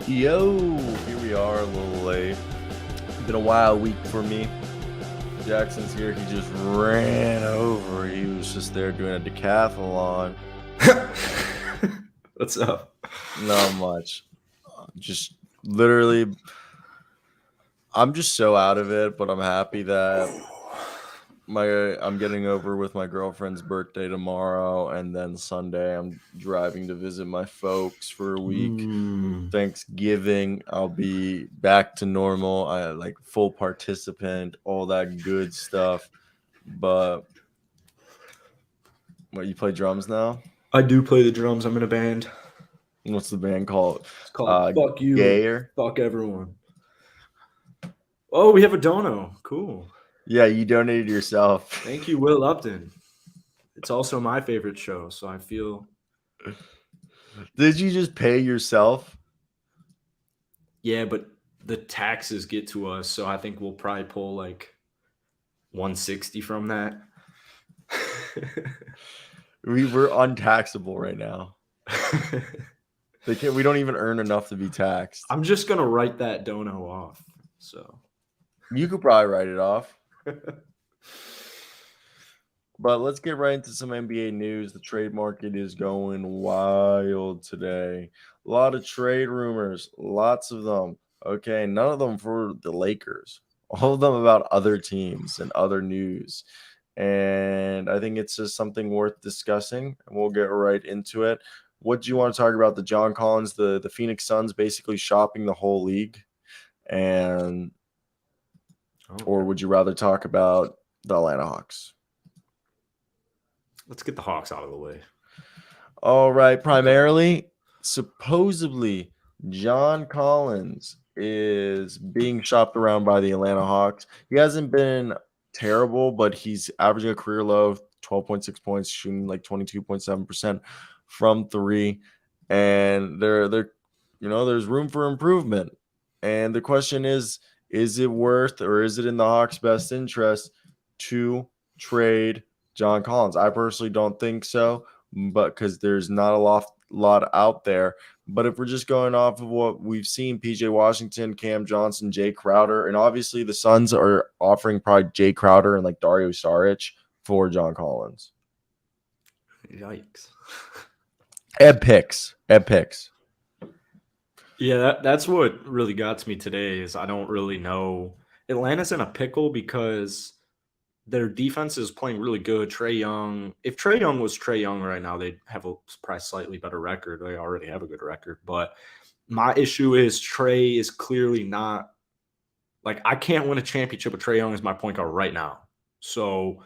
Yo, here we are, a little late. Been a wild week for me. Jackson's here. He just ran over. He was just there doing a decathlon. What's up? Not much. Just literally, I'm just so out of it, but I'm happy that I'm getting over with my girlfriend's birthday tomorrow, and then Sunday I'm driving to visit my folks for a week. Thanksgiving, I'll be back to normal. I like full participant, all that good stuff. But what, you play drums now? I do play the drums. I'm in a band. What's the band called? It's called Fuck You, Gayer? Fuck Everyone. Oh, we have a dono. Cool. Yeah, you donated yourself. Thank you, Wil Upton. It's also my favorite show, so I feel. Did you just pay yourself? Yeah, but the taxes get to us, so I think we'll probably pull like 160 from that. We're untaxable right now. We don't even earn enough to be taxed. I'm just gonna write that dono off. So you could probably write it off. But let's get right into some NBA news. The trade market is going wild today. A lot of trade rumors, lots of them. Okay, none of them for the Lakers. All of them about other teams and other news. And I think it's just something worth discussing, and we'll get right into it. What do you want to talk about? The John Collins, the Phoenix Suns basically shopping the whole league? Or would you rather talk about the Atlanta Hawks? Let's get the Hawks out of the way. All right. Primarily, supposedly, John Collins is being shopped around by the Atlanta Hawks. He hasn't been terrible, but he's averaging a career low of 12.6 points, shooting like 22.7% from three. And there's room for improvement. And the question is it worth, or is it in the Hawks' best interest to trade John Collins? I personally don't think so, but because there's not a lot out there. But if we're just going off of what we've seen, PJ Washington, Cam Johnson, Jay Crowder, and obviously the Suns are offering probably Jay Crowder and like Dario Saric for John Collins. Yikes. Ed picks. Yeah, that's what really got to me today is I don't really know. Atlanta's in a pickle because their defense is playing really good. Trae Young, if Trae Young was Trae Young right now, they'd have a probably slightly better record. They already have a good record. But my issue is Trae is clearly not – like I can't win a championship with Trae Young as my point guard right now. So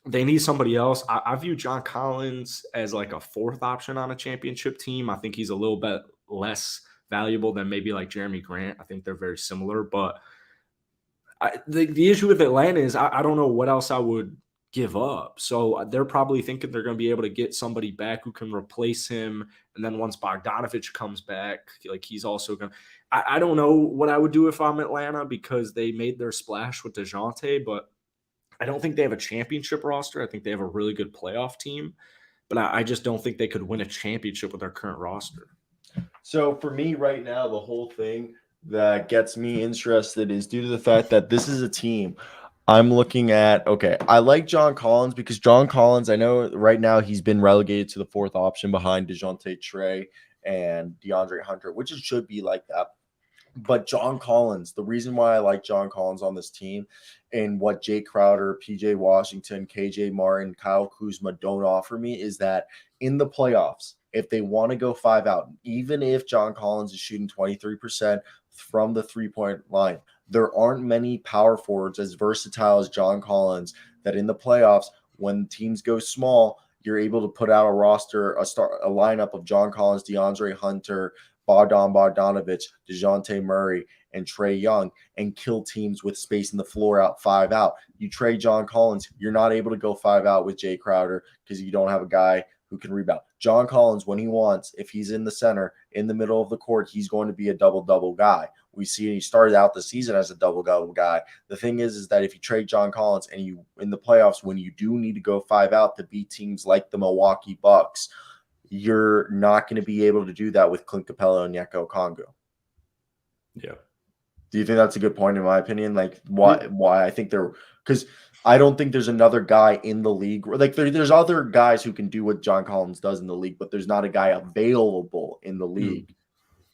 they need somebody else. I view John Collins as like a fourth option on a championship team. I think he's a little bit less valuable than maybe like Jeremy Grant. I think they're very similar. But the issue with Atlanta is I don't know what else I would give up. So they're probably thinking they're going to be able to get somebody back who can replace him. And then once Bogdanovich comes back, like he's also going to – I don't know what I would do if I'm Atlanta because they made their splash with DeJounte, but I don't think they have a championship roster. I think they have a really good playoff team, but I just don't think they could win a championship with their current roster. So for me right now, the whole thing that gets me interested is due to the fact that this is a team I'm looking at. Okay, I like John Collins because John Collins, I know right now he's been relegated to the fourth option behind DeJounte Trae and DeAndre Hunter, which it should be like that. But John Collins, the reason why I like John Collins on this team and what Jay Crowder, PJ Washington, KJ Martin, Kyle Kuzma don't offer me is that in the playoffs, if they want to go 5 out, even if John Collins is shooting 23% from the three-point line, there aren't many power forwards as versatile as John Collins that in the playoffs, when teams go small, you're able to put out a roster, a lineup of John Collins, DeAndre Hunter, Bogdanovich, DeJounte Murray, and Trae Young and kill teams with space in the floor out 5 out. You trade John Collins, you're not able to go 5 out with Jay Crowder because you don't have a guy who can rebound. John Collins, when he wants, if he's in the center, in the middle of the court, he's going to be a double-double guy. We see he started out the season as a double-double guy. The thing is that if you trade John Collins and you in the playoffs, when you do need to go 5 out to beat teams like the Milwaukee Bucks, you're not going to be able to do that with Clint Capella and Onyeka Okongwu. Yeah. Do you think that's a good point in my opinion? Like why I think because I don't think there's another guy in the league. Like there's other guys who can do what John Collins does in the league, but there's not a guy available in the league.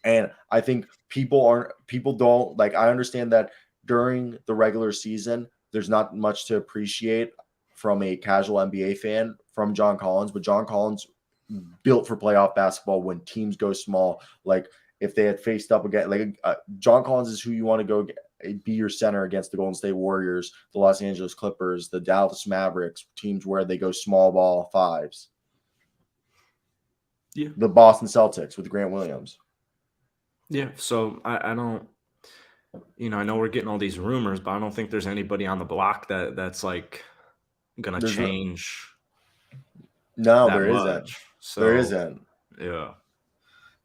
And I think people don't like, I understand that during the regular season, there's not much to appreciate from a casual NBA fan from John Collins, but John Collins built for playoff basketball when teams go small. Like if they had faced up again, like John Collins is who you want to go be your center against the Golden State Warriors, the Los Angeles Clippers, the Dallas Mavericks, teams where they go small ball fives. Yeah. The Boston Celtics with Grant Williams. Yeah. So I don't, I know we're getting all these rumors, but I don't think there's anybody on the block that's like gonna change. No, there isn't. So there isn't. Yeah.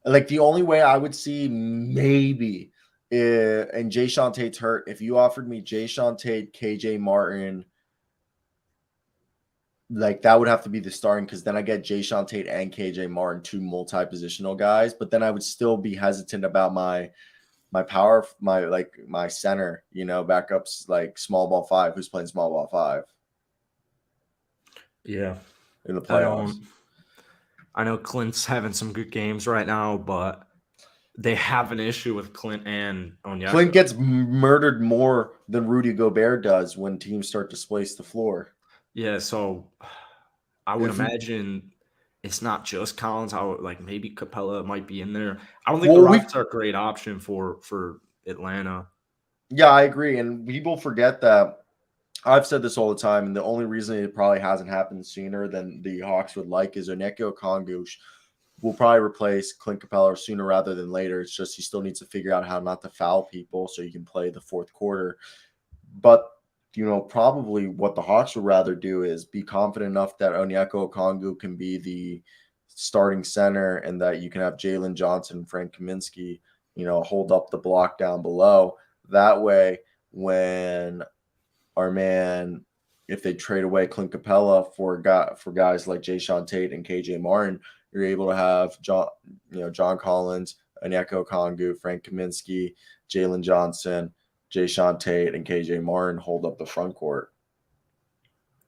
Like the only way I would see maybe, and Jayshawn Tate's hurt. If you offered me Jayshawn Tate, KJ Martin, like that would have to be the starting, because then I get Jayshawn Tate and KJ Martin, two multi-positional guys. But then I would still be hesitant about my power, my center, backups like small ball five, who's playing small ball five. Yeah. In the playoffs. I know Clint's having some good games right now, but they have an issue with Clint and Onyeka. Clint gets murdered more than Rudy Gobert does when teams start to splice the floor. Yeah, so I would imagine it's not just Collins. Maybe Capella might be in there. I don't think the Rockets are a great option for Atlanta. Yeah, I agree. And people forget that. I've said this all the time, and the only reason it probably hasn't happened sooner than the Hawks would like is Onyeka Okongwu will probably replace Clint Capella sooner rather than later. It's just he still needs to figure out how not to foul people so you can play the fourth quarter. But, probably what the Hawks would rather do is be confident enough that Onyeka Okongwu can be the starting center and that you can have Jalen Johnson and Frank Kaminsky, hold up the block down below. That way, when our man, if they trade away Clint Capella for guys like Jayshawn Tate and KJ Martin, you're able to have John Collins, Onyeka Okongwu, Frank Kaminsky, Jalen Johnson, Jayshawn Tate, and KJ Martin hold up the front court.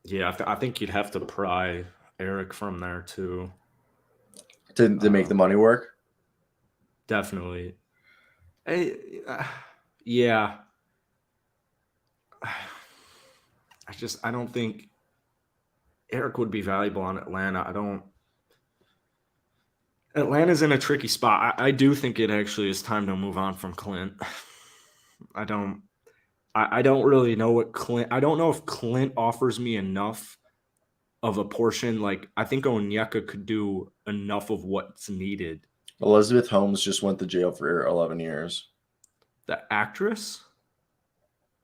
Yeah, I think you'd have to pry Eric from there too. To make the money work? Definitely. Yeah. I don't think Eric would be valuable on Atlanta. Atlanta's in a tricky spot. I do think it actually is time to move on from Clint. I don't really know I don't know if Clint offers me enough of a portion. Like, I think Onyeka could do enough of what's needed. Elizabeth Holmes just went to jail for 11 years. The actress?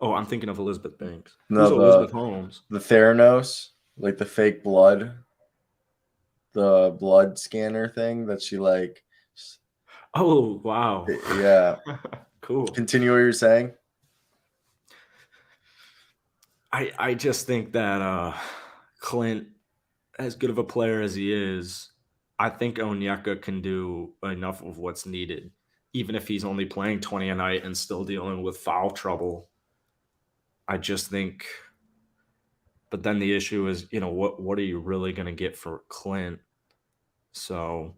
Oh, I'm thinking of Elizabeth Banks. No, who's Elizabeth Holmes? The Theranos, like the fake blood, the blood scanner thing that she like. Oh, wow. Yeah. Cool. Continue what you're saying. I just think that Clint, as good of a player as he is, I think Onyeka can do enough of what's needed, even if he's only playing 20 a night and still dealing with foul trouble. I just think, but then the issue is, what are you really going to get for Clint? So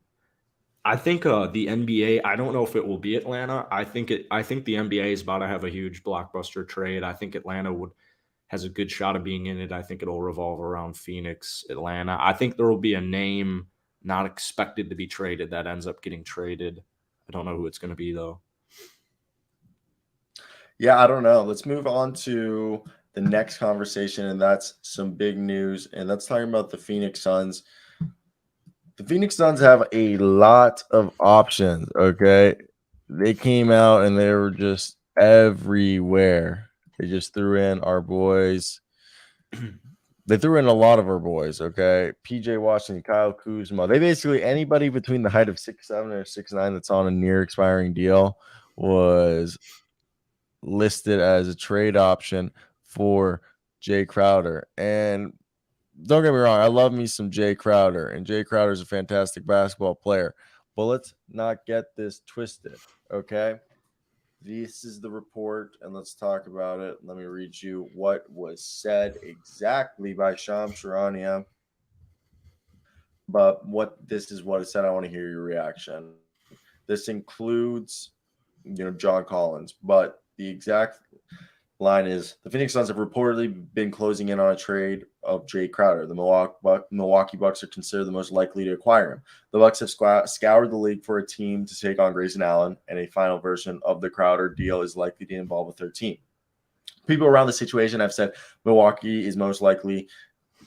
I think the NBA, I don't know if it will be Atlanta. I think the NBA is about to have a huge blockbuster trade. I think Atlanta has a good shot of being in it. I think it'll revolve around Phoenix, Atlanta. I think there will be a name not expected to be traded that ends up getting traded. I don't know who it's going to be, though. Yeah, I don't know. Let's move on to the next conversation, and that's some big news, and that's talking about the Phoenix Suns. The Phoenix Suns have a lot of options, okay? They came out and they were just everywhere. They just threw in our boys. They threw in a lot of our boys, okay? PJ Washington, Kyle Kuzma. They basically, anybody between the height of 6'7" or 6'9" that's on a near expiring deal was listed as a trade option for Jay Crowder. And don't get me wrong, I love me some Jay Crowder, and Jay Crowder is a fantastic basketball player. But let's not get this twisted, okay? This is the report, and let's talk about it. Let me read you what was said exactly by Shams Charania. But this is what it said. I want to hear your reaction. This includes, John Collins, but the exact line is the Phoenix Suns have reportedly been closing in on a trade of Jay Crowder. The Milwaukee Bucks are considered the most likely to acquire him. The Bucks have scoured the league for a team to take on Grayson Allen, and a final version of the Crowder deal is likely to involve a third team. People around the situation have said Milwaukee is most likely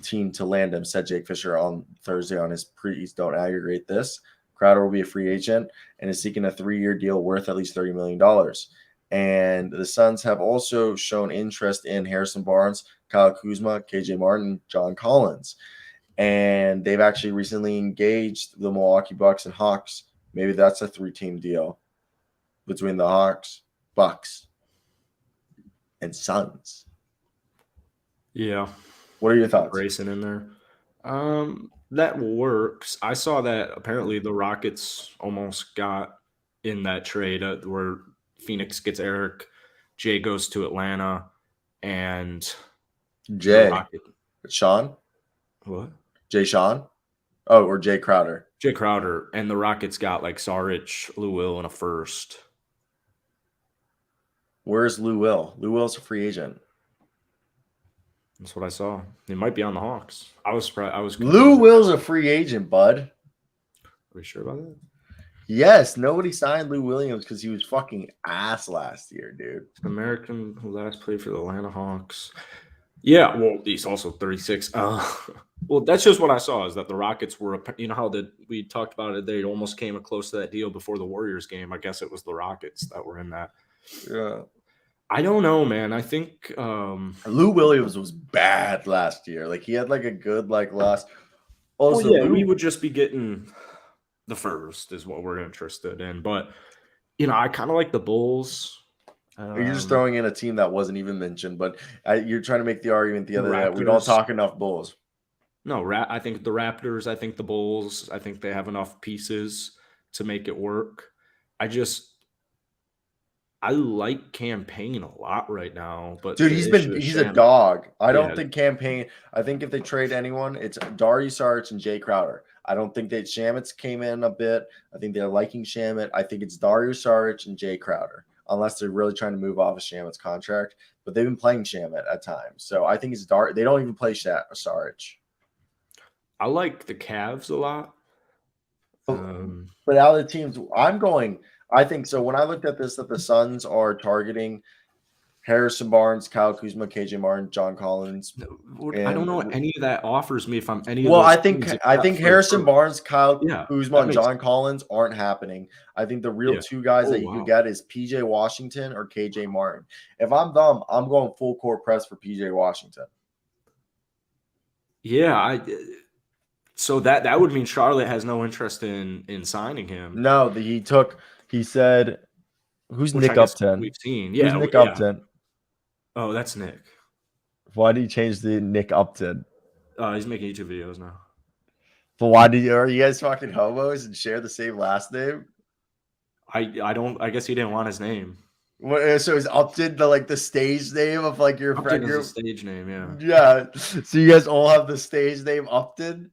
team to land him, said Jake Fisher on Thursday on his Please Don't Aggregate This. Crowder will be a free agent and is seeking a 3-year deal worth at least $30 million. And the Suns have also shown interest in Harrison Barnes, Kyle Kuzma, KJ Martin, John Collins. And they've actually recently engaged the Milwaukee Bucks and Hawks. Maybe that's a 3-team deal between the Hawks, Bucks, and Suns. Yeah. What are your thoughts? Grayson in there. That works. I saw that apparently the Rockets almost got in that trade where Phoenix gets Eric, Jay goes to Atlanta, and Jay. Sean? What? Jay Sean? Oh, or Jay Crowder. Jay Crowder. And the Rockets got like Saric, Lou Will, and a first. Where's Lou Will? Lou Will's a free agent. That's what I saw. He might be on the Hawks. I was surprised. Lou Will's a free agent, bud. Are you sure about that? Yes, nobody signed Lou Williams because he was fucking ass last year, dude. American who last played for the Atlanta Hawks. Yeah, well, he's also 36. Well, that's just what I saw is that the Rockets were, how we talked about it. They almost came close to that deal before the Warriors game. I guess it was the Rockets that were in that. Yeah. I don't know, man. I think Lou Williams was bad last year. Like he had like a good last. Also, we would just be getting the first is what we're interested in. But I kind of like the Bulls. You're just throwing in a team that wasn't even mentioned, but you're trying to make the argument the other day that we don't talk enough Bulls. No, I think the Raptors. I think the Bulls. I think they have enough pieces to make it work. I like Campaign a lot right now, but dude, he's a dog. I don't think Campaign. I think if they trade anyone, it's Dario Saric and Jay Crowder. I don't think that Shamit's came in a bit. I think they're liking Shamit. I think it's Dario Saric and Jay Crowder, unless they're really trying to move off of Shamit's contract. But they've been playing Shamit at times, so I think it's Dario. They don't even play Saric. I like the Cavs a lot. But out of the teams, I think so. When I looked at this, that the Suns are targeting Harrison Barnes, Kyle Kuzma, KJ Martin, John Collins. I don't know what any of that offers me if I'm any of those. Well, I think Harrison Barnes, Kyle Kuzma, and John Collins aren't happening. I think the real two guys that you could get is PJ Washington or KJ Martin. If I'm them, I'm going full court press for PJ Washington. Yeah, so that would mean Charlotte has no interest in signing him. No, he said, who's Nick Upton? We've seen. Yeah. Who's Nick Upton? Oh, that's Nick. Why did you change the Nick Upton? He's making YouTube videos now. But are you guys fucking homos and share the same last name? I guess he didn't want his name. So is Upton the stage name of your friend? Upton is the stage name, yeah. Yeah. So you guys all have the stage name Upton?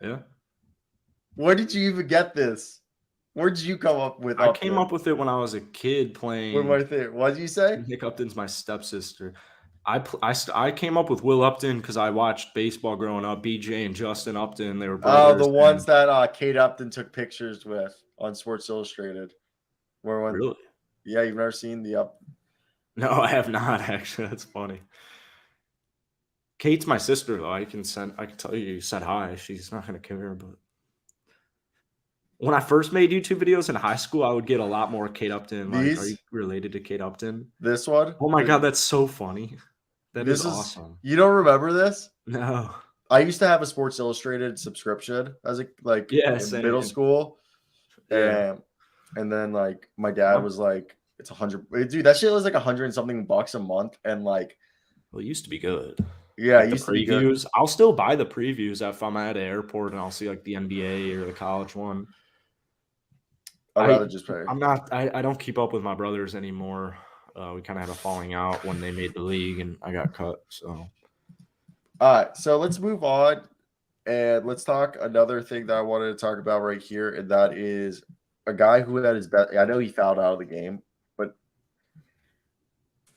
Yeah. Where did you even get this? Where did you come up with? I came up with it when I was a kid playing. What did you say? Nick Upton's my stepsister. I came up with Will Upton because I watched baseball growing up. BJ and Justin Upton, they were brothers. Oh, the ones that Kate Upton took pictures with on Sports Illustrated. Really? Yeah, you've never seen the Up? No, I have not actually. That's funny. Kate's my sister though. I can tell you said hi. She's not gonna care, but. When I first made YouTube videos in high school, I would get a lot more Kate Upton. Are you related to Kate Upton? This one? Oh my God, that's so funny. That is awesome. You don't remember this? No. I used to have a Sports Illustrated subscription as in middle school. Yeah. And then my dad was like, it's 100. Dude, that shit was $100 and something bucks a month. And well, it used to be good. Yeah, like it the used to be good. previews. I'll still buy the previews if I'm at an airport and I'll see like the NBA or the college one. I'd rather just pay. I don't keep up with my brothers anymore. We kind of had a falling out when they made the league and I got cut. So All right, so let's move on and let's talk another thing that I wanted to talk about right here, and that is a guy who had his best. I know he fouled out of the game, but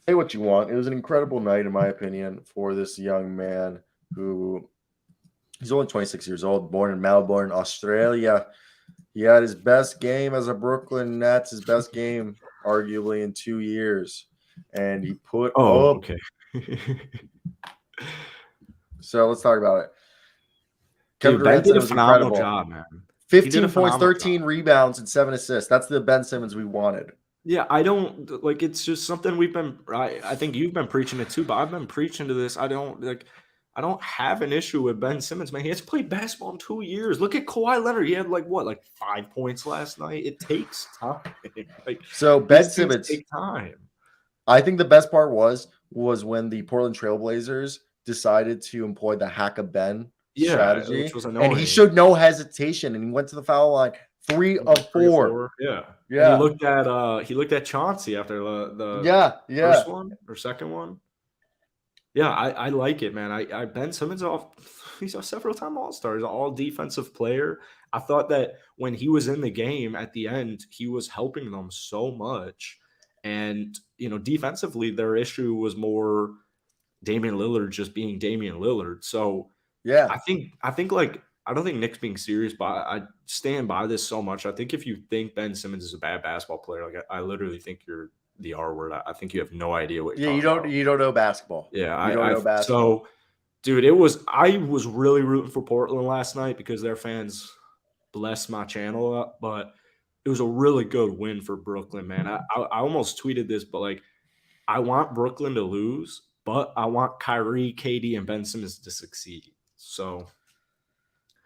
say what you want. It was an incredible night, in my opinion, for this young man who he's only 26 years old, born in Melbourne, Australia. He had his best game as a Brooklyn Nets, his best game arguably in 2 years, and he put up. okay. So let's talk about it. Kevin Dude, Ben Durant did said it a was phenomenal incredible. job, man. He did a 15 points, phenomenal 13 job. rebounds, and 7 assists. That's the Ben Simmons we wanted. Yeah, I don't like it's just something we've been I think you've been preaching it too, but I've been preaching to this. I don't have an issue with Ben Simmons, man. He has played basketball in 2 years. Look at Kawhi Leonard. He had like 5 points last night. It takes time. Like So Ben these things Simmons, take time. I think the best part was when the Portland Trailblazers decided to employ the hack of Ben Yeah, strategy, which was and he annoying. showed no hesitation, and he went to the foul line 3 of 3 or 4. 4. Yeah. And Yeah, he looked at Chauncey after the yeah. first one or second one. Yeah, I like it, man. I Ben Simmons he's a several time All-Star. He's an all defensive player. I thought that when he was in the game at the end, he was helping them so much. And defensively, their issue was more Damian Lillard just being Damian Lillard. So Yeah. I think like I don't think Nick's being serious, but I stand by this so much. I think if you think Ben Simmons is a bad basketball player, like I literally think you're the R word. I think you have no idea what you're Yeah, talking about. you don't know basketball. Yeah, You don't know basketball. so dude, I was really rooting for Portland last night because their fans blessed my channel up, but it was a really good win for Brooklyn, man. I almost tweeted this, but like I want Brooklyn to lose, but I want Kyrie, KD, and Ben Simmons to succeed. So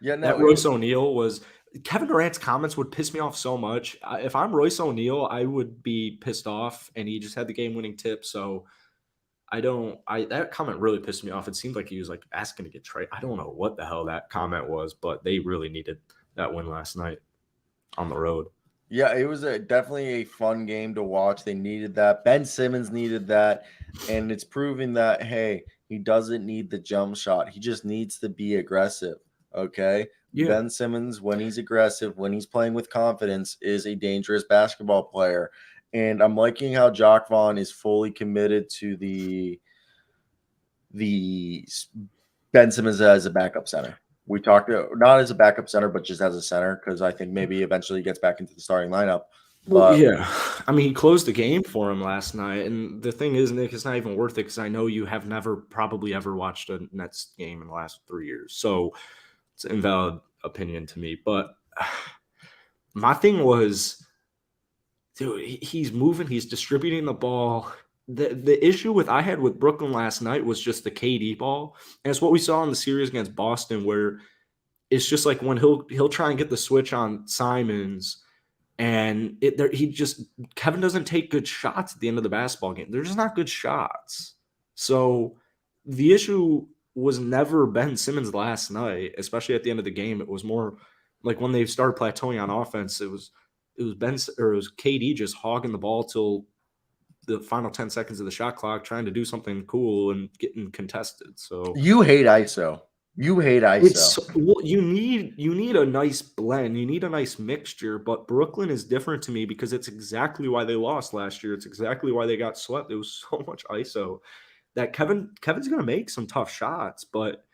Yeah, no, that Royce O'Neal was Kevin Durant's comments would piss me off so much. If I'm Royce O'Neal, I would be pissed off, and he just had the game-winning tip. So that comment really pissed me off. It seemed like he was like asking to get traded. I don't know what the hell that comment was, but they really needed that win last night on the road. Yeah, it was definitely a fun game to watch. They needed that. Ben Simmons needed that. And it's proving that, hey, he doesn't need the jump shot. He just needs to be aggressive. Okay. Yeah. Ben Simmons, when he's aggressive, when he's playing with confidence, is a dangerous basketball player. And I'm liking how Jock Vaughn is fully committed to the Ben Simmons as a backup center. We talked not as a backup center, but just as a center, because I think maybe eventually he gets back into the starting lineup. Well, But yeah. I mean, he closed the game for him last night. And the thing is, Nick, it's not even worth it because I know you have never probably ever watched a Nets game in the last 3 years. So it's an invalid opinion to me. But my thing was, dude, he's moving, he's distributing the ball. The issue I had with Brooklyn last night was just the KD ball. And it's what we saw in the series against Boston, where it's just like when he'll try and get the switch on Simmons, and Kevin doesn't take good shots at the end of the basketball game. They're just not good shots. So the issue was never Ben Simmons last night, especially at the end of the game. It was more like when they started plateauing on offense, it was KD just hogging the ball till the final 10 seconds of the shot clock, trying to do something cool and getting contested. So you hate ISO. You hate ISO. you need a nice blend. You need a nice mixture. But Brooklyn is different to me because it's exactly why they lost last year. It's exactly why they got swept. There was so much ISO that Kevin's going to make some tough shots, but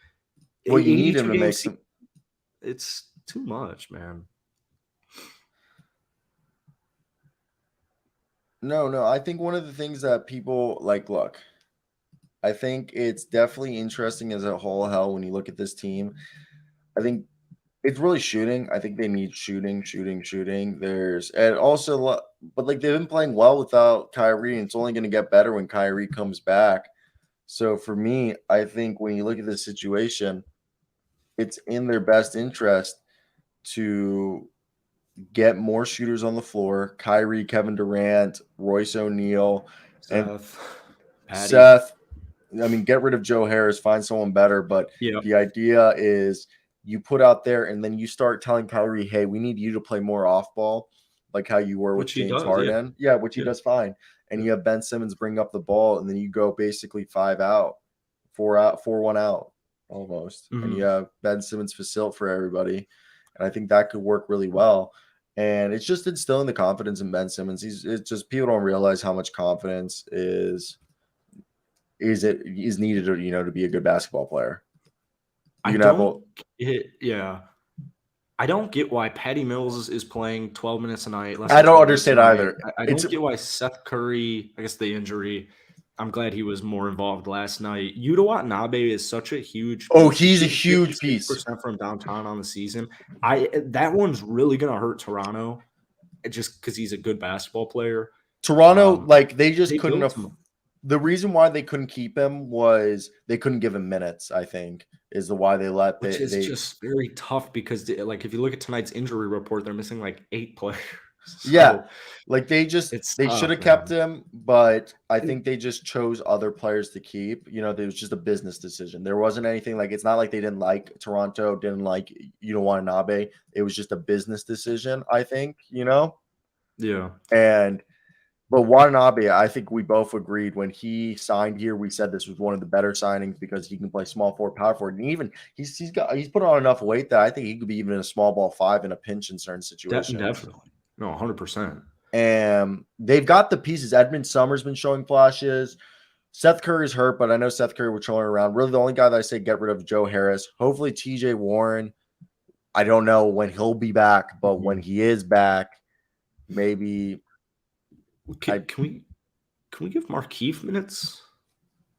well, you need him to make some. It's too much, man. No. I think one of the things that people look, I think it's definitely interesting as a whole hell when you look at this team. I think it's really shooting. I think they need shooting. And also, but they've been playing well without Kyrie, and it's only going to get better when Kyrie comes back. So for me, I think when you look at this situation, it's in their best interest to get more shooters on the floor. Kyrie, Kevin Durant, Royce O'Neal, and Seth. I mean, get rid of Joe Harris, find someone better. But Yeah. the idea is you put out there and then you start telling Kyrie, hey, we need you to play more off ball, like how you were with Which he James does, yeah. Harden. Yeah, which he Yeah. does fine. And you have Ben Simmons bring up the ball, and then you go basically 5 out, 4 out, 4-1 out almost. And you have Ben Simmons facilitate for everybody. And I think that could work really well. And it's just instilling the confidence in Ben Simmons. It's just people don't realize how much confidence is needed to, to be a good basketball player. I don't get why Patty Mills is playing 12 minutes a night. I don't understand either. I don't get why Seth Curry, I guess the injury. I'm glad he was more involved last night. Yuta Watanabe is such a huge piece. He's a huge piece. % from downtown on the season. That one's really gonna hurt Toronto, just because he's a good basketball player. Toronto, they just couldn't. The reason why they couldn't keep him was they couldn't give him minutes. I think is the why they let. Which is just very tough because if you look at tonight's injury report, they're missing 8 players. So yeah, they should have kept him, but I think they just chose other players to keep. It was just a business decision. There wasn't anything it's not like they didn't like Toronto, didn't like Watanabe. It was just a business decision, I think. Yeah. But Watanabe, I think we both agreed when he signed here. We said this was one of the better signings because he can play small forward, power forward, and even he's put on enough weight that I think he could be even a small ball 5 in a pinch in certain situations. Definitely. No, 100%. And they've got the pieces. Edmund Summer's been showing flashes. Seth Curry's hurt, but I know Seth Curry was trolling around. Really, the only guy that I say get rid of Joe Harris. Hopefully, TJ Warren. I don't know when he'll be back, but when he is back, maybe. Can we give Markieff minutes?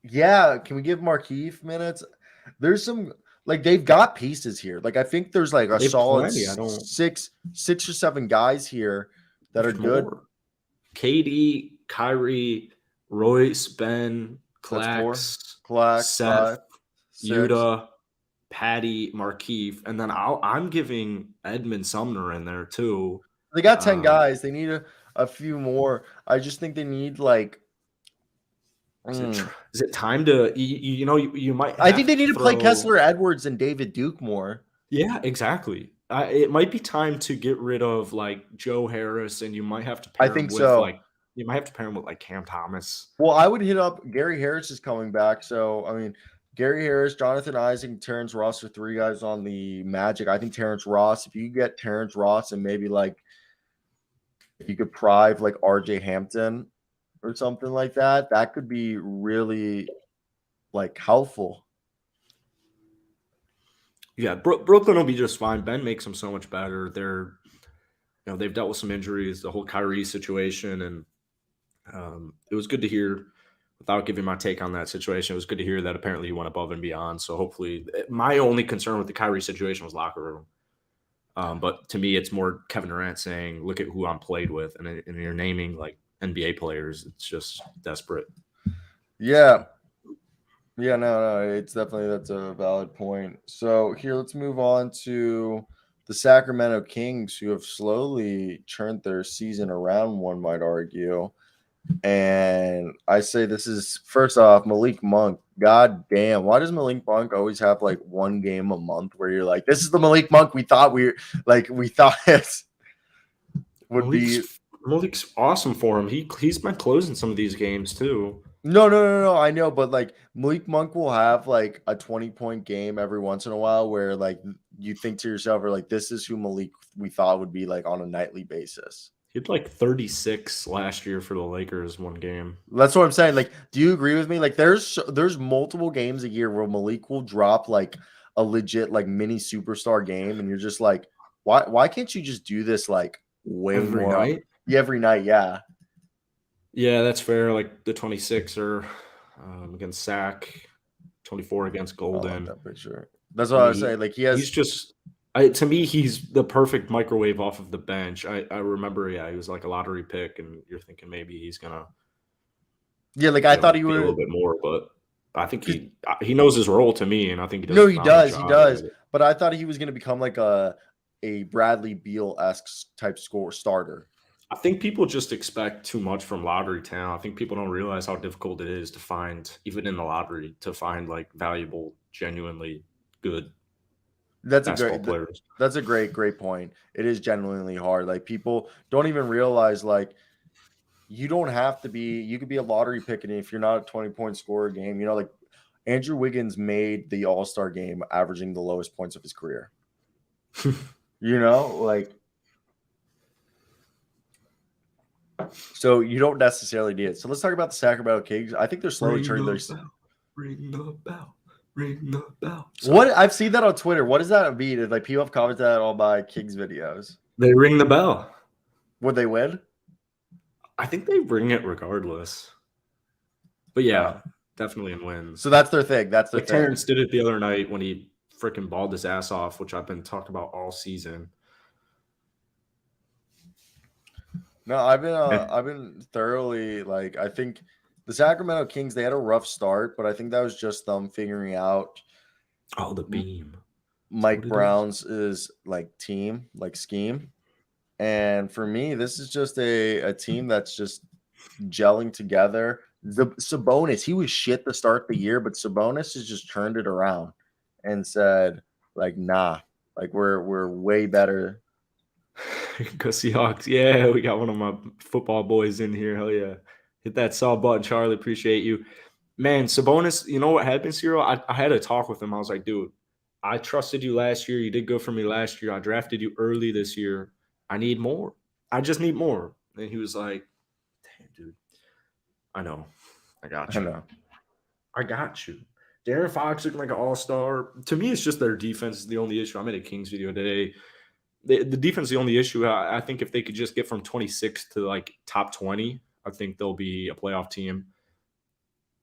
Yeah, can we give Markieff minutes? There's some. They've got pieces here. I think there's a solid 6 or 7 guys here that are good. KD, Kyrie, Royce, Ben, Clax, Seth, Yuta, Patty, Markieff, and then I'm giving Edmund Sumner in there too. They got 10 guys. They need a few more. I just think they need Is it time to you might? I think they need to play Kessler Edwards and David Duke more. Yeah, exactly. It might be time to get rid of Joe Harris, and you might have to. Pair him with, you might have to pair him with Cam Thomas. Well, I would hit up Gary Harris is coming back, so I mean Gary Harris, Jonathan Isaac, Terrence Ross are 3 guys on the Magic. I think Terrence Ross. If you get Terrence Ross and maybe if you could prive RJ Hampton or something like that, that could be really helpful. Yeah, Brooklyn will be just fine. Ben makes them so much better. They've dealt with some injuries, the whole Kyrie situation, and it was good to hear. Without giving my take on that situation, it was good to hear that apparently he went above and beyond. So hopefully, my only concern with the Kyrie situation was locker room. But to me, it's more Kevin Durant saying, "Look at who I'm played with," and you're naming NBA players. It's just desperate. Yeah. Yeah, no, it's definitely, that's a valid point. So here, let's move on to the Sacramento Kings, who have slowly turned their season around, one might argue. And I say this is, first off, Malik Monk. God damn, why does Malik Monk always have one game a month where you're this is the Malik Monk we thought it would be. Malik's awesome for him. He's been closing some of these games too. No. I know, but Malik Monk will have a 20-point game every once in a while where you think to yourself, or this is who Malik we thought would be on a nightly basis. He had 36 last year for the Lakers one game. That's what I'm saying. Do you agree with me? There's multiple games a year where Malik will drop a legit mini superstar game, and you're just why can't you just do this way every more night? Yeah, every night, yeah. Yeah, that's fair. The 26er against Sac, 24 against Golden. That picture. That's what I was saying. He's just to me, he's the perfect microwave off of the bench. I remember, he was a lottery pick, and you're thinking maybe he's gonna. Yeah, I thought he would a little bit more, but I think he knows his role to me, and I think he does. No, he does. But I thought he was gonna become a Bradley Beal-esque type starter. I think people just expect too much from lottery talent. I think people don't realize how difficult it is to find, even in the lottery, to find like valuable, genuinely good That's a basketball great th- players. that's a great point. It is genuinely hard. Like people don't even realize like you don't have to be you could be a lottery pick, and if you're not a 20-point scorer a game, like Andrew Wiggins made the All-Star game averaging the lowest points of his career. Like so you don't necessarily need it. So let's talk about the Sacramento Kings. I think they're slowly turning their Ring the bell. Ring the bell. What I've seen that on Twitter. What does that mean? Like people have commented that on my Kings videos. They ring the bell. Would they win? I think they ring it regardless. But yeah, definitely in wins. So that's their thing. That's their like thing. Terrence did it the other night when he freaking balled his ass off, which I've been talking about all season. No, I've been thoroughly like I think the Sacramento Kings, they had a rough start, but I think that was just them figuring out the beam. Mike Brown's is like team, like scheme. And for me, this is just a team that's just gelling together. The Sabonis, he was shit to start the year, but Sabonis has just turned it around and said, like, nah, like we're way better. Go Seahawks. Yeah, we got one of my football boys in here. Hell yeah. Hit that sub button, Charlie. Appreciate you. Man, Sabonis, you know what happened, Cyro? I had a talk with him. I was like, dude, I trusted you last year. You did good for me last year. I drafted you early this year. I need more. I just need more. And he was like, damn, dude. I know. I got you. I got you. De'Aaron Fox looking like an all-star. To me, it's just their defense is the only issue. I made a Kings video today. The defense is the only issue. I think if they could just get from 26 to like top 20, I think they'll be a playoff team.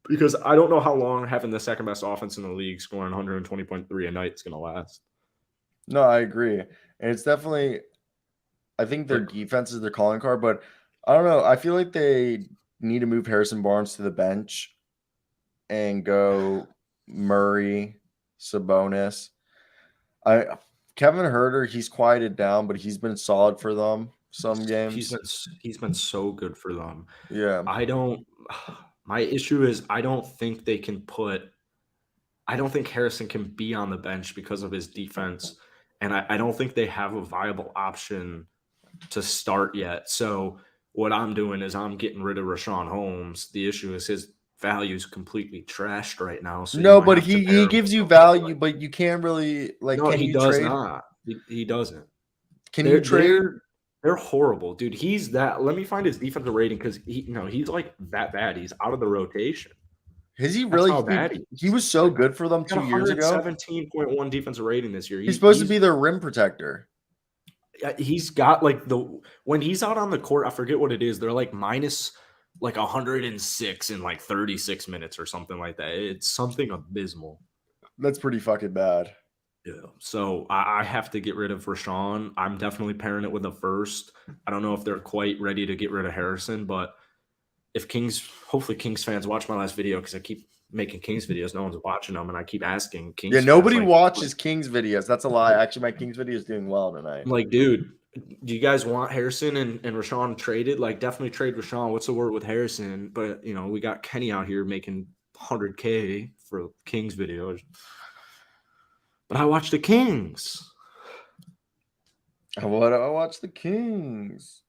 Because I don't know how long having the second best offense in the league scoring 120.3 a night is going to last. No, I agree. And it's definitely, I think their defense is their calling card, but I don't know. I feel like they need to move Harrison Barnes to the bench and go Murray, Sabonis. Kevin Huerter, he's quieted down, but he's been solid for them some games. He's been so good for them. Yeah. My issue is I don't think Harrison can be on the bench because of his defense. And I don't think they have a viable option to start yet. So what I'm doing is I'm getting rid of Rashawn Holmes. The issue is his value is completely trashed right now. So no, but he gives you value, but you can't really like. No, can he you does trade? not. He doesn't. Can you trade? They're horrible, dude. He's that. Let me find his defensive rating because he's like that bad. He's out of the rotation. Is he really? He was so good for them 2 years ago. 17.1 defensive rating this year. He's supposed to be their rim protector. He's got like when he's out on the court, I forget what it is. They're like minus like 106 in like 36 minutes or something like that. It's something abysmal. That's pretty fucking bad. Yeah. So I have to get rid of Rashawn. I'm definitely pairing it with a first. I don't know if they're quite ready to get rid of Harrison, but if hopefully Kings fans watch my last video because I keep making Kings videos. No one's watching them, and I keep asking Kings. Yeah, nobody watches Kings videos. That's a lie. Actually, my Kings video is doing well tonight. I'm like, dude, do you guys want Harrison and Rashawn traded? Like, definitely trade Rashawn. What's the word with Harrison? But, we got Kenny out here making $100K for Kings videos. But I watch the Kings. I watch the Kings.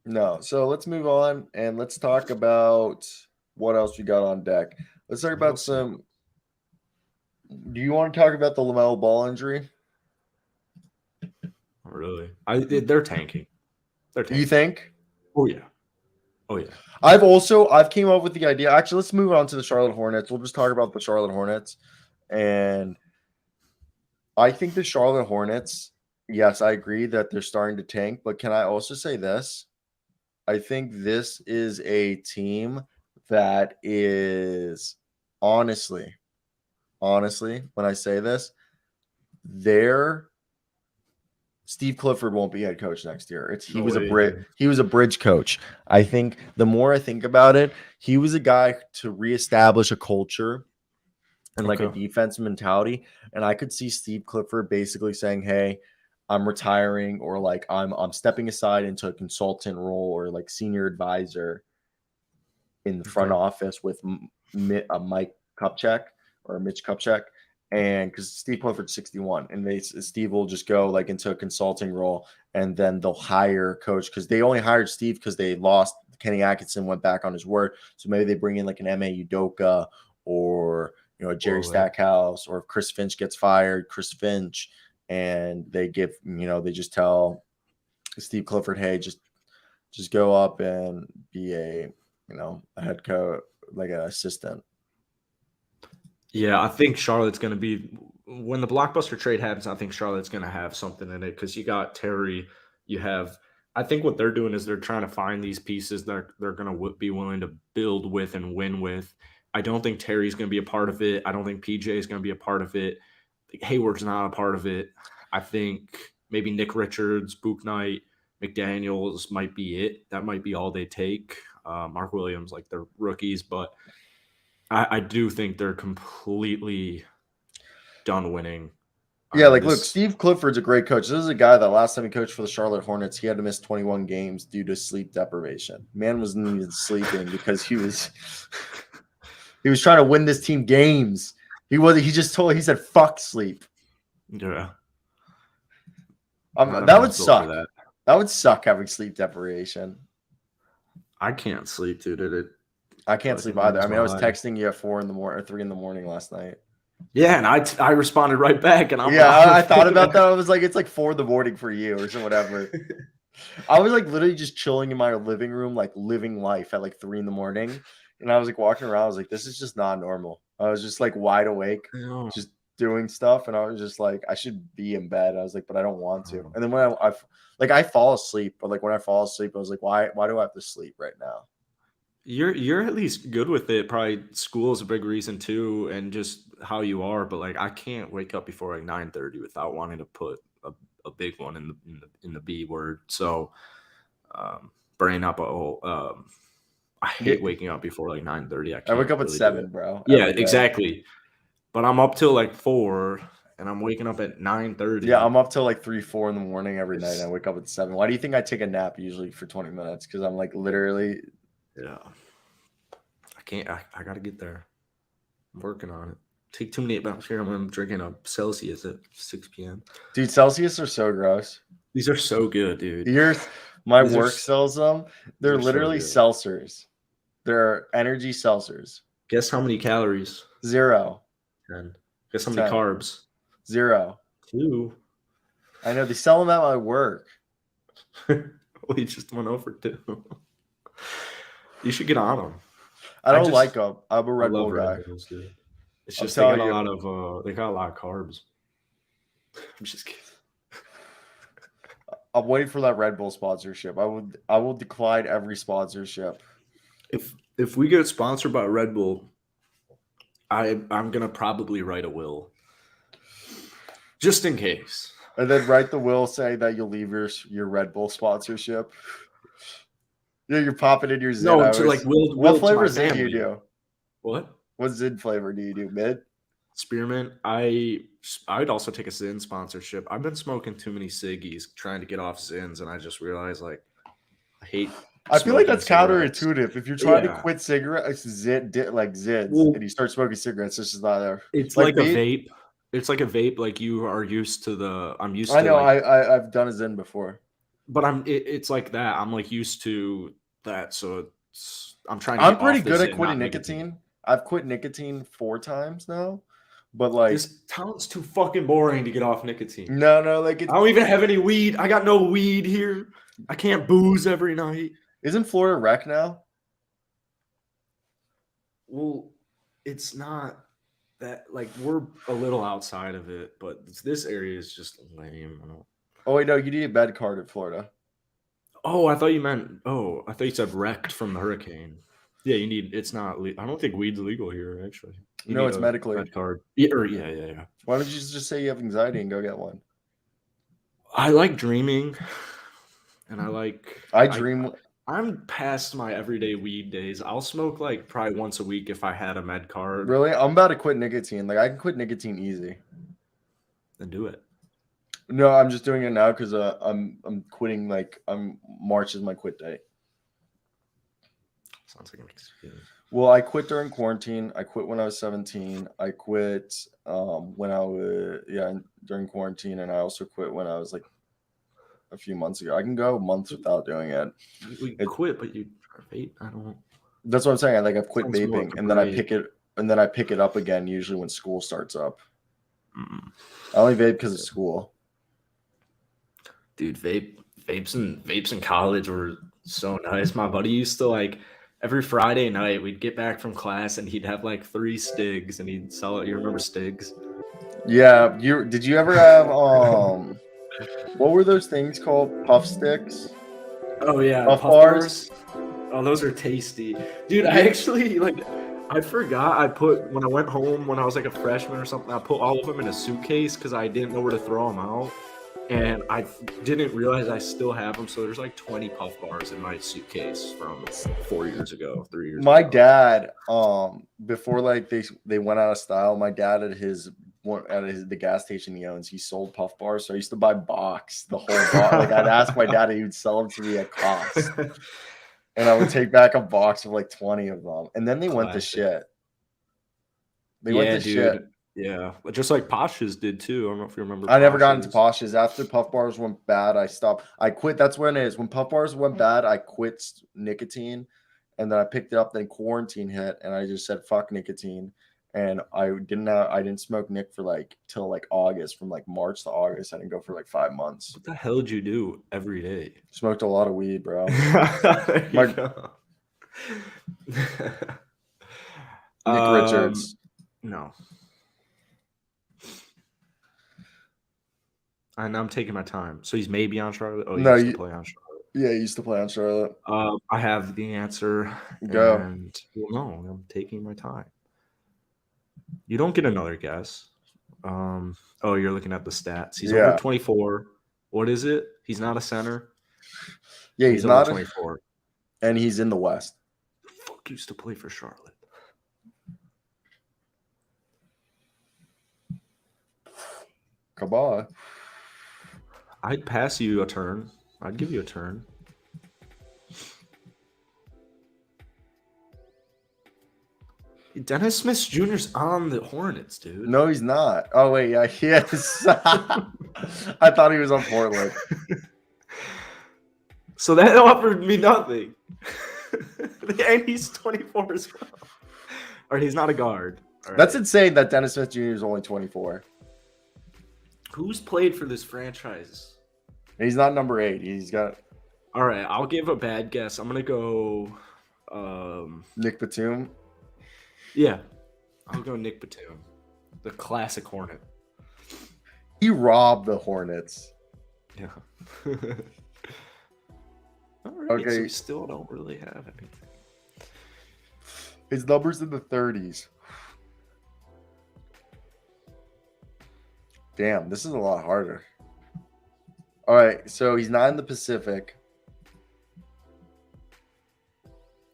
No. So let's move on and let's talk about what else we got on deck. Let's talk about some. Do you want to talk about the LaMelo Ball injury? Not really. They're tanking. You think? Oh yeah. I've came up with the idea. Actually, let's move on to the Charlotte Hornets. We'll just talk about the Charlotte Hornets. And I think the Charlotte Hornets, yes, I agree that they're starting to tank, but can I also say this? I think this is a team that is honestly, when I say this, Steve Clifford won't be head coach next year. He was a bridge coach. I think the more I think about it, he was a guy to reestablish a culture and like a defense mentality. And I could see Steve Clifford basically saying, hey, I'm retiring, or like I'm stepping aside into a consultant role or like senior advisor in the front Okay. office with Mike Kupchak or Mitch Kupchak, and because Steve Clifford's 61, and Steve will just go like into a consulting role, and then they'll hire a coach because they only hired Steve because they lost Kenny Atkinson, went back on his word, so maybe they bring in like an M.A. Udoka or Jerry Stackhouse, or if Chris Finch gets fired, Chris Finch, and they just tell Steve Clifford, hey, just go up and be a head coach, like an assistant. Yeah, I think Charlotte's going to be when the blockbuster trade happens. I think Charlotte's going to have something in it because you got Terry. You have. I think what they're doing is they're trying to find these pieces that they're going to be willing to build with and win with. I don't think Terry's going to be a part of it. I don't think PJ is going to be a part of it. Hayward's not a part of it. I think maybe Nick Richards, Book Knight, McDaniels might be it. That might be all they take. Mark Williams, like they're rookies, but I do think they're completely done winning. Yeah, like look, Steve Clifford's a great coach. This is a guy that last time he coached for the Charlotte Hornets, he had to miss 21 games due to sleep deprivation. Man wasn't even sleeping because he was trying to win this team games. He said fuck sleep. Yeah. That would suck. That would suck having sleep deprivation. I can't sleep, dude. I can't sleep either. I mean, I was texting you at 4 in the morning or 3 in the morning last night. Yeah, and I responded right back, and I thought about that. I was like, it's like 4 in the morning for you or so whatever. I was like literally just chilling in my living room, like living life at like 3 in the morning, and I was like walking around. I was like, this is just not normal. I was just like wide awake, just doing stuff, and I was just like, I should be in bed. I was like, but I don't want to. And then when I fall asleep, but like when I fall asleep, I was like, why do I have to sleep right now? You're at least good with it. Probably school is a big reason too, and just how you are. But like, I can't wake up before like 9:30 without wanting to put a big one in the B word. So, brain up. I hate waking up before like 9:30. I wake up at 7, bro. Yeah, exactly. But I'm up till like 4, and I'm waking up at 9:30. Yeah, I'm up till like 3, 4 in the morning every night. And I wake up at 7. Why do you think I take a nap usually for 20 minutes? Because I'm like literally. Yeah. I can't. I got to get there. I'm working on it. Take too many naps here. I'm drinking a Celsius at 6 p.m. Dude, Celsius are so gross. These are so good, dude. My work sells them. They're literally seltzers. They're energy seltzers. Guess how many calories? 0. 10. Guess how many carbs? 0. 2. I know. They sell them at my work. We just went over 2. You should get on them. I don't like them. I'm a Red Bull guy. Red Bulls, dude. It's just they got a lot of carbs. I'm just kidding. I'm waiting for that Red Bull sponsorship. I will decline every sponsorship. If we get sponsored by Red Bull, I'm gonna probably write a will, just in case. And then write the will saying that you'll leave your Red Bull sponsorship. Yeah, you're popping in your Zin. No, so like what flavor Zin do you do? What Zin flavor do you do? Mid? Spearmint. I'd also take a Zin sponsorship. I've been smoking too many ciggies trying to get off Zins, and I just realized like I hate. I feel like that's counterintuitive. If you're trying to quit cigarettes, Zins, and you start smoking cigarettes, this is not there. It's like a vape. It's like a vape. Like you are used to the. I'm used. I know. I've done a Zin before. But it's like that. I'm like used to that, so I'm trying. I'm pretty good at quitting nicotine. I've quit nicotine 4 times now, but like this town's too fucking boring to get off nicotine. No, like I don't even have any weed. I got no weed here. I can't booze every night. Isn't Florida rec now? Well, it's not that like we're a little outside of it, but this area is just lame. Oh wait, no, you need a bed card in Florida. Oh, I thought you said wrecked from the hurricane. Yeah, you need. It's not. I don't think weed's legal here. Actually, no, it's medically. Bed card. Yeah. Why don't you just say you have anxiety and go get one? I like dreaming, and I dream. I'm past my everyday weed days. I'll smoke like probably once a week if I had a med card. Really? I'm about to quit nicotine. Like I can quit nicotine easy. Then do it. No, I'm just doing it now because I'm quitting. Like March is my quit date. Sounds like an excuse. Well, I quit during quarantine. I quit when I was 17. I quit when I was during quarantine, and I also quit when I was like a few months ago. I can go months without doing it. We quit, but you vape. I don't. That's what I'm saying. I've quit Sounds more vaping, like a and then I break. pick it up again. Usually when school starts up. Mm. I only vape because of school. Dude, vapes in college were so nice. My buddy used to like every Friday night we'd get back from class and he'd have like 3 Stigs and he'd sell it. You remember Stigs? Yeah, did you ever have what were those things called? Puff sticks? Oh yeah, Puff puff bars? bars. Oh, those are tasty. Dude, I actually I forgot I put when I went home when I was like a freshman or something, I put all of them in a suitcase because I didn't know where to throw them out. And I didn't realize I still have them. So there's like 20 puff bars in my suitcase from 4 years ago, 3 years My ago. dad, before like they went out of style, my dad at the gas station he owns, he sold puff bars. So I used to buy the whole box. Like I'd ask my dad, he would sell them to me at cost. And I would take back a box of like 20 of them. And then they went to Classic. shit. They went Yeah, to shit. dude. Yeah. Just like Pasha's did too. I don't know if you remember I never got into Pasha's. Posh's. After Puff Bars went bad, I stopped. I quit. That's when it is. When Puff Bars went bad, I quit nicotine. And then I picked it up. Then quarantine hit, and I just said fuck nicotine. And I didn't smoke Nick for like till like August. From like March to August, I didn't go for like 5 months. What the hell did you do every day? Smoked a lot of weed, bro. There you My go. Nick Richards. No. And I'm taking my time. So he's maybe on Charlotte. Oh, he No, used to play on Charlotte. yeah, he used to play on Charlotte. I have the answer. Go. And well, no, I'm taking my time. You don't get another guess. Oh, you're looking at the stats. He's over 24. What is it? He's not a center. Yeah, he's not 24. And he's in the West. Fuck used to play for Charlotte. Kabah. I'd pass you a turn. I'd give you a turn. Dennis Smith Jr.'s on the Hornets, dude. No, he's not. Oh, wait. Yeah, he is. I thought he was on Portland. So that offered me nothing. And he's 24 as well. Or he's not a guard. Right. That's insane that Dennis Smith Jr. is only 24. Who's played for this franchise? He's not number 8. He's got. All right, I'll give a bad guess. I'm gonna go. Nick Batum. Yeah, I'll go Nick Batum, the classic Hornet. He robbed the Hornets. Yeah. All right, Okay. so we still don't really have anything. His number's in the 30s. Damn, this is a lot harder. All right, so he's not in the Pacific.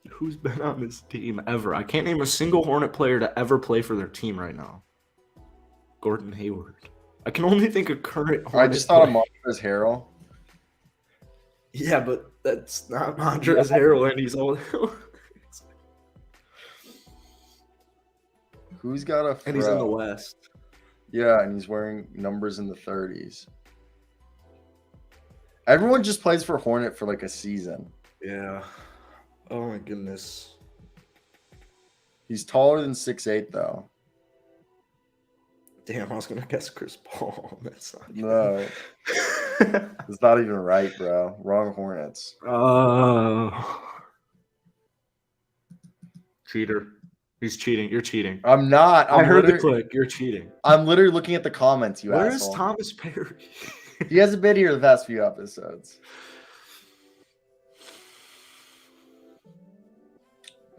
Who's been on this team ever? I can't name a single Hornet player to ever play for their team right now. Gordon Hayward. I can only think of current Hornet I just thought of Montrezl Harrell. Yeah, but that's not Montrezl Harrell, and he's old. Who's got a And he's in the West. Yeah, and he's wearing numbers in the 30s. Everyone just plays for Hornet for like a season. Yeah. Oh my goodness. He's taller than 6'8", though. Damn, I was gonna guess Chris Paul. That's not even... No. It's not even right, bro. Wrong Hornets. Cheater. He's cheating. You're cheating. I'm not. I heard the click. You're cheating. I'm literally looking at the comments, you Where asshole. is Thomas Perry? He hasn't been here the past few episodes.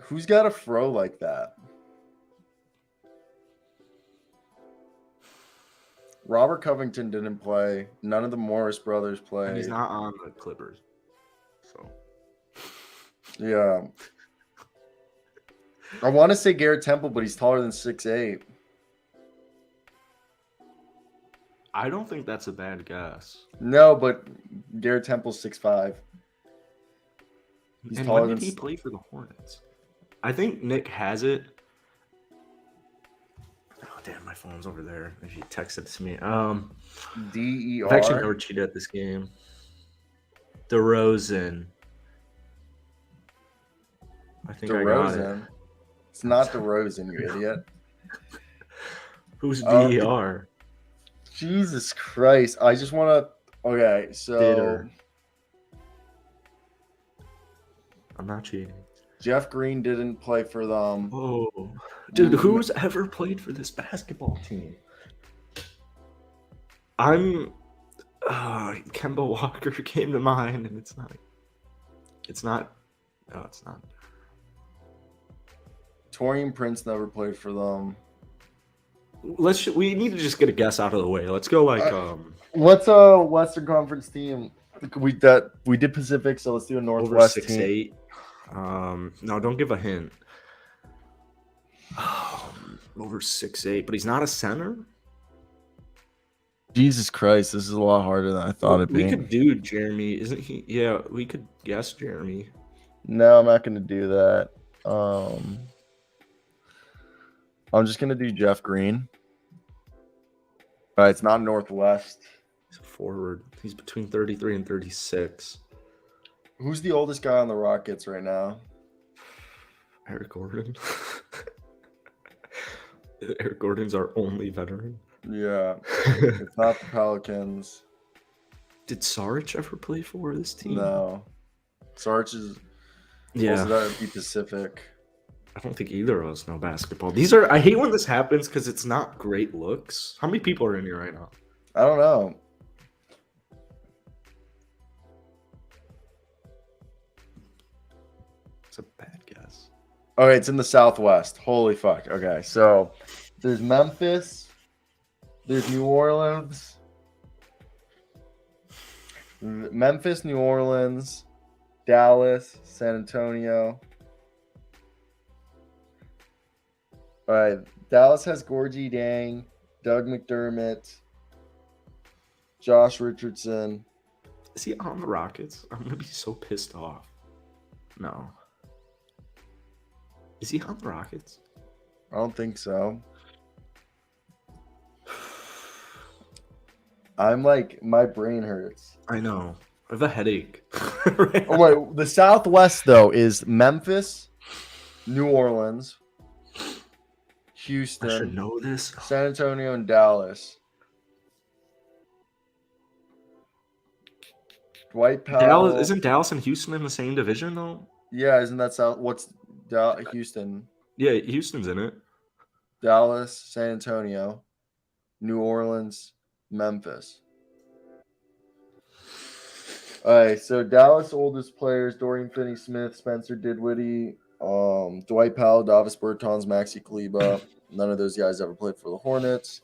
Who's got a fro like that? Robert Covington didn't play. None of the Morris brothers played. And he's not on the Clippers. So. Yeah. I want to say Garrett Temple, but he's taller than 6'8". I don't think that's a bad guess. No, but Garrett Temple's 6'5". He's And taller when than did he play for the Hornets? I think Nick has it. Oh damn, my phone's over there. If you text it to me. I've actually never DER. cheated at this game. DeRozan. I think I got it. DeRozan. It's not DeRozan, you idiot. Who's Oh, DER? Jesus Christ. I just want to. Okay, so Ditter. I'm not cheating. Jeff Green didn't play for them. Oh, dude, who's ever played for this basketball team? Kemba Walker came to mind, and it's not. No, it's not. Torian Prince never played for them. We need to just get a guess out of the way. Let's go What's a Western Conference team? We did Pacific, so let's do a over Northwest 6'8". No, don't give a hint. Over 6'8", but he's not a center. Jesus Christ, this is a lot harder than I thought it'd be. We could do Jeremy, isn't he? Yeah, we could guess Jeremy. No, I'm not going to do that. I'm just going to do Jeff Green. All right, it's not Northwest. He's a forward. He's between 33 and 36. Who's the oldest guy on the Rockets right now? Eric Gordon. Eric Gordon's our only veteran. Yeah, it's not the Pelicans. Did Saric ever play for this team? No. Sarge is also that would be Pacific. I don't think either of us know basketball. I hate when this happens because it's not great looks. How many people are in here right now? I don't know. It's a bad guess. Okay, it's in the Southwest. Holy fuck. Okay, so there's Memphis. There's New Orleans. Memphis, New Orleans, Dallas, San Antonio. All right, Dallas has Gorgie Dang, Doug McDermott, Josh Richardson. Is he on the Rockets? I'm gonna be so pissed off. No. Is he on the Rockets? I don't think so. I'm like, my brain hurts. I know. I have a headache. Oh wait, the Southwest though is Memphis, New Orleans, Houston, I should know this. San Antonio, and Dallas. Dwight Powell. Isn't Dallas and Houston in the same division though? Yeah, isn't that South? What's Houston? Yeah, Houston's in it. Dallas, San Antonio, New Orleans, Memphis. All right, so Dallas oldest players: Dorian Finney-Smith, Spencer Dinwiddie, Dwight Powell, Davis Bertans, Maxi Kleber. None of those guys ever played for the Hornets.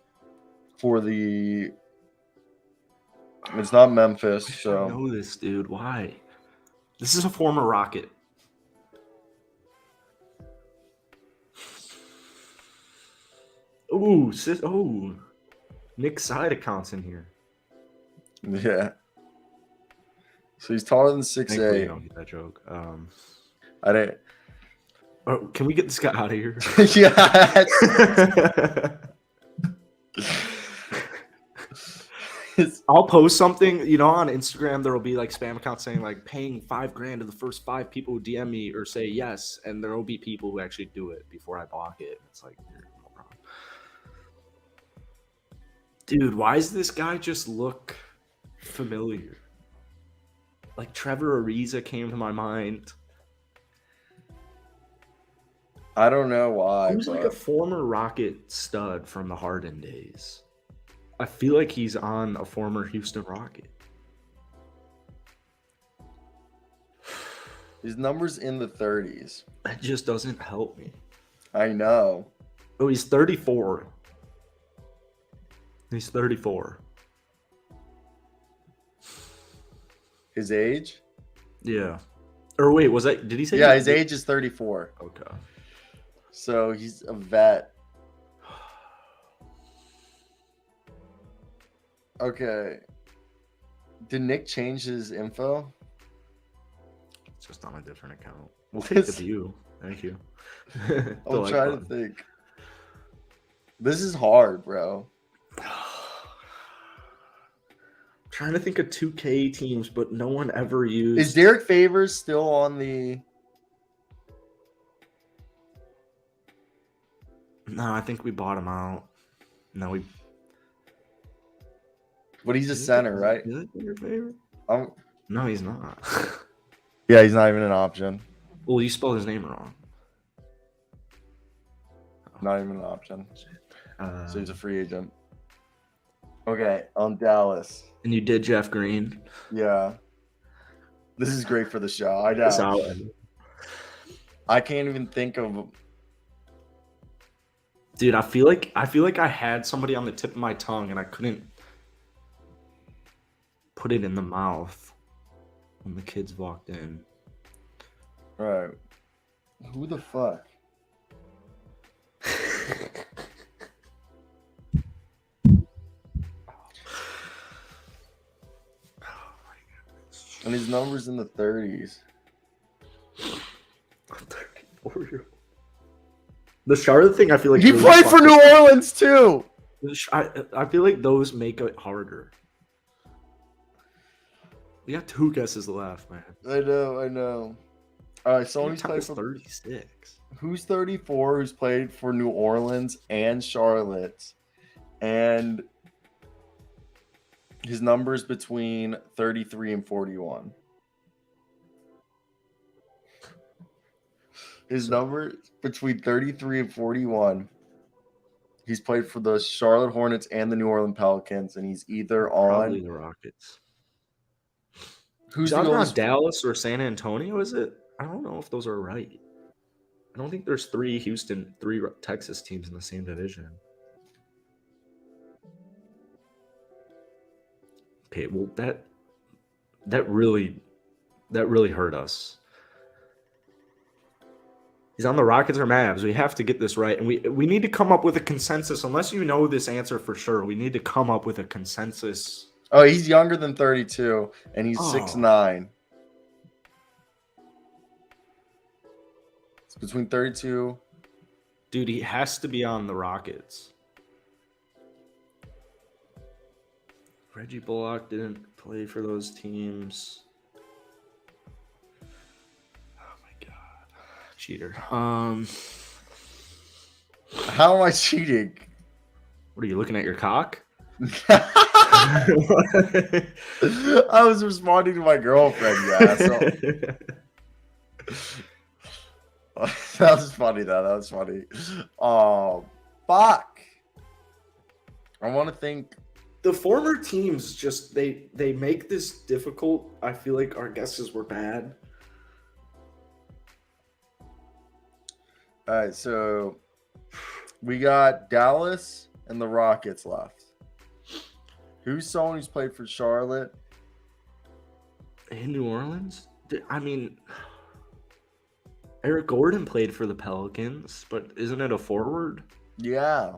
It's not Memphis. I should So know this, dude. Why? This is a former Rocket. Ooh, Nick's side account's in here. yeah. So he's taller than Thankfully, 6'8". you don't get that joke. I didn't. Oh, can we get this guy out of here? Yeah. I'll post something, on Instagram. There will be like spam accounts saying like paying $5,000 to the first 5 people who DM me or say yes, and there will be people who actually do it before I block it. It's like, you're a moron. Dude, why does this guy just look familiar? Like Trevor Ariza came to my mind. I don't know why. Who's like a former Rocket stud from the Harden days? I feel like he's on a former Houston Rocket. His number's in the 30s. That just doesn't help me. I know. Oh, he's 34. He's 34. His age? Yeah. Or wait, did he say? Yeah, his age is 34. Okay. So he's a vet. Okay. Did Nick change his info? It's just on a different account. We'll take the view. Thank you. I'm trying to think. This is hard, bro. Trying to think of 2K teams, but no one ever used. Is Derek Favors still on the? No, I think we bought him out. No, we. But he's a center, right? Is it your favorite? No, he's not. Yeah, he's not even an option. Well, you spelled his name wrong. Not even an option. So he's a free agent. Okay, on Dallas. And you did Jeff Green. Yeah. This is great for the show. I know. Solid. I can't even think of. Dude, I feel like I had somebody on the tip of my tongue and I couldn't put it in the mouth when the kids walked in. All right. Who the fuck? And his number's in the 30s. 34-year-old. The Charlotte thing, I feel like he really played for New Orleans too. I feel like those make it harder. We got 2 guesses left, man. I know. All right, so he's played for 36. Who's 34? Who's played for New Orleans and Charlotte, and his numbers between 33 and 41. His number between 33 and 41. He's played for the Charlotte Hornets and the New Orleans Pelicans, and he's either on probably the Rockets. Who's the on Dallas or San Antonio? Is it? I don't know if those are right. I don't think there's 3 Texas teams in the same division. Okay, well that really hurt us. He's on the Rockets or Mavs. We have to get this right, and we need to come up with a consensus. Unless you know this answer for sure, we need to come up with a consensus. Oh, he's younger than 32, and he's 6'9". It's between 32. Dude, he has to be on the Rockets. Reggie Bullock didn't play for those teams. Oh my god. Cheater. How am I cheating? What are you looking at your cock? I was responding to my girlfriend, yeah. So that was funny though. That was funny. Oh, fuck. I want to think. The former teams just they make this difficult. I feel like our guesses were bad. All right, so we got Dallas and the Rockets left. Who's someone who's played for Charlotte? In New Orleans? I mean, Eric Gordon played for the Pelicans, but isn't it a forward? Yeah.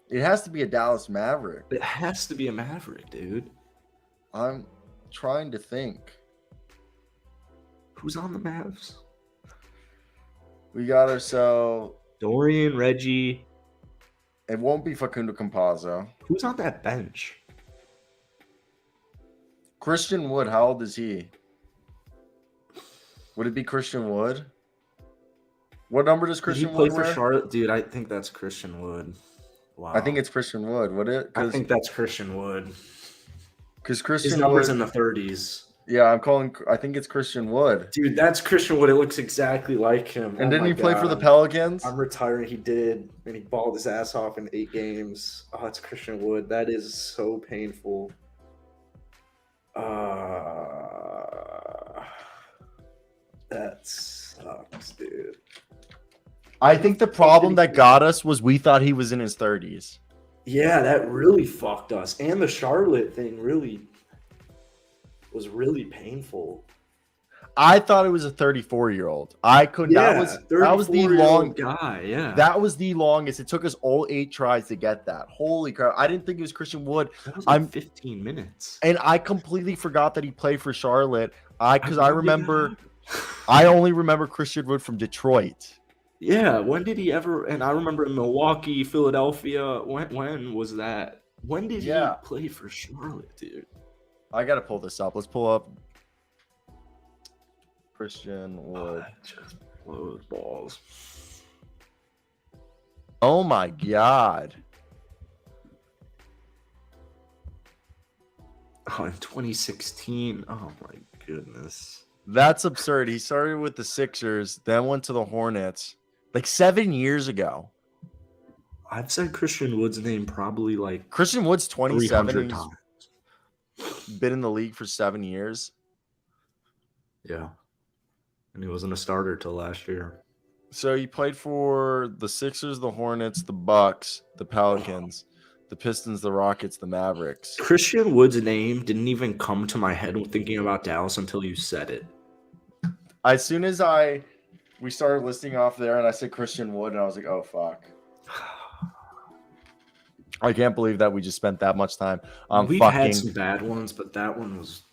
It has to be a Dallas Maverick. It has to be a Maverick, dude. I'm trying to think. Who's on the Mavs? We got ourselves Dorian, Reggie. It won't be Facundo Campazzo. Who's on that bench? Christian Wood. How old is he? Would it be Christian Wood? What number does Christian Wood play wear? for Charlotte? Dude, I think that's Christian Wood. Wow. I think it's Christian Wood. Would it? I think that's Christian Wood. Because Christian His number's Wood, in the 30s. Yeah, I think it's Christian Wood. Dude, that's Christian Wood. It looks exactly like him. And didn't he play for the Pelicans? I'm retiring. He did. And he balled his ass off in 8 games. Oh, it's Christian Wood. That is so painful. That sucks, dude. I think the problem that got us was we thought he was in his 30s. Yeah, that really fucked us. And the Charlotte thing really was really painful. I thought it was a 34-year-old. I couldn't. Yeah, That was the 34-year-old guy. Yeah, That was the longest. It took us all 8 tries to get that. Holy crap! I didn't think it was Christian Wood. that was like 15 minutes. And I completely forgot that he played for Charlotte. Because I When did that remember, happen? I only remember Christian Wood from Detroit. Yeah, when did he ever? And I remember in Milwaukee, Philadelphia. When was that? When did he play for Charlotte, dude? I gotta pull this up. Let's pull up Christian Wood. Just blows balls. Oh my god. Oh, in 2016. Oh my goodness. That's absurd. He started with the Sixers, then went to the Hornets. Like 7 years ago. I've said Christian Wood's name probably like Christian Wood's 27. 300 times. Been in the league for 7 years. Yeah. And he wasn't a starter till last year. So he played for the Sixers, the Hornets, the Bucks, the Pelicans, the Pistons, the Rockets, the Mavericks. Christian Wood's name didn't even come to my head when thinking about Dallas until you said it. As soon as we started listing off there and I said Christian Wood and I was like, oh fuck. I can't believe that we just spent that much time on We've had some bad ones, but that one was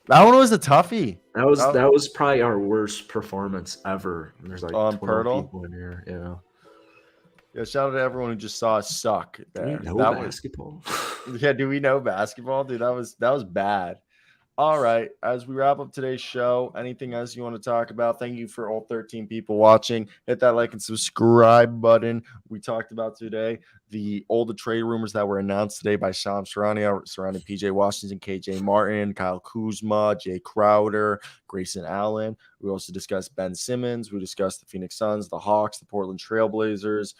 a toughie. That was probably our worst performance ever. And there's like 12 people in here. Yeah. Yeah, shout out to everyone who just saw us suck there. Do we know basketball? Yeah, do we know basketball? Dude, that was bad. All right, as we wrap up today's show, anything else you want to talk about? Thank you for all 13 people watching. Hit that like and subscribe button. We talked about today all the trade rumors that were announced today by Sham Charania surrounding PJ Washington, KJ Martin, Kyle Kuzma, Jay Crowder, Grayson Allen. We also discussed Ben Simmons. We discussed the Phoenix Suns, the Hawks, the Portland Trailblazers,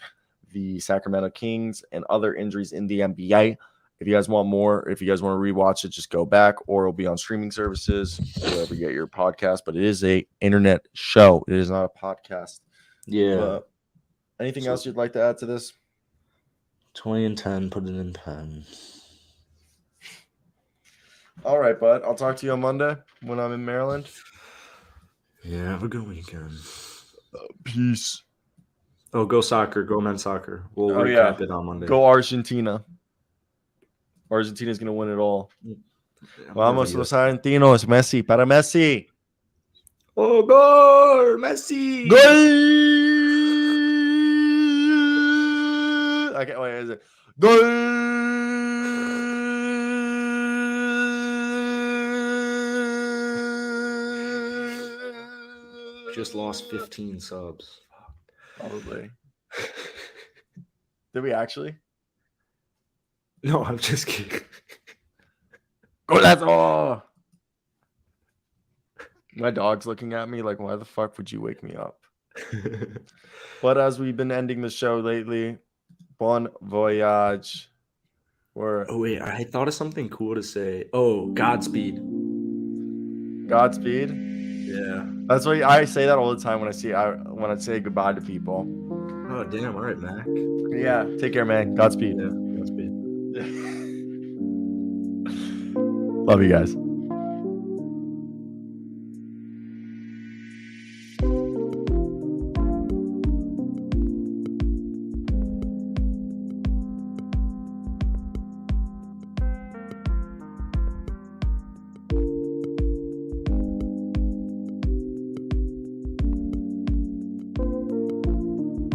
the Sacramento Kings, and other injuries in the NBA. If you guys want more, if you guys want to rewatch it, just go back, or it'll be on streaming services, wherever you get your podcast. But it is a internet show. It is not a podcast. Yeah. Anything else you'd like to add to this? 20 and 10, put it in pen. All right, bud. I'll talk to you on Monday when I'm in Maryland. Yeah, have a good weekend. Peace. Oh, go soccer. Go men's soccer. We'll recap it on Monday. Go Argentina. Argentina's going to win it all. Vamos los argentinos. Messi. Para Messi. Oh, gol. Messi. Gol. Okay, wait. Is it? Gol. Just lost 15 subs. Probably. Did we actually? No, I'm just kidding. Oh, that's all. My dog's looking at me like, why the fuck would you wake me up? But as we've been ending the show lately, bon voyage. Oh, wait, I thought of something cool to say. Oh, Godspeed. Godspeed? Yeah. That's why I say that all the time when I say goodbye to people. Oh, damn. All right, Mac. Yeah. Take care, man. Godspeed. Yeah, Godspeed. Love you guys.